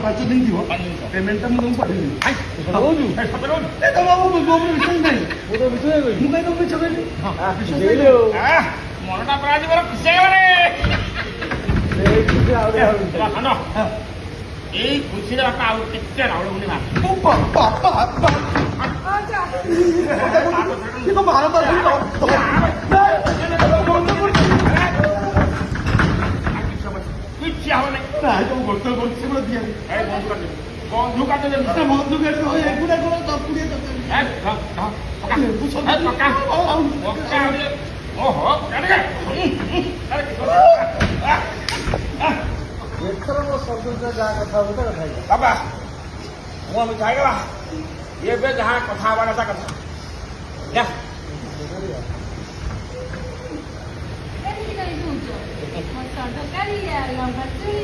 ପାଞ୍ଚ ଦିନ ଥିବ ପେମେଣ୍ଟଟା ମୁଁ ତମକୁ ପଠେଇଦେବି। ଏ ତମ ବାବୁ ବିଶ୍ୱାସ ନାହିଁ। ମୁଁ କାହିଁ ତମକୁ ମିଛ କହିଲି? ମନଟା ପୁରା ଆଜି ମୋର ଖୁସି ହେଇଗଲେ। ଏଇ ଖୁସିରେ ବାପା ଆଉ କେତେ ରାଉଳ ବୋଲି ଭାବ। କିଛି ହବ ନାହିଁ। ଗୋଟେ କରୁଛି ସେଗୁলো দিয়ে ବନ୍ଧୁ କାଟିଦେବି। ବନ୍ଧୁ ଏଗୁଡ଼ା କଣ ତପୁଡ଼ିଆ ଓହୋ ଏଥର ମୋ ସନ୍ତୁଷ୍ଟ ଯାହା କଥା ହବ କଥା ବାବା ମୁଁ ଆମେ ଖାଇଗଲା ଏବେ ଯାହା କଥା ହବାର ତା କଥା ତରକାରୀ ଲଙ୍କା ଚୁଳି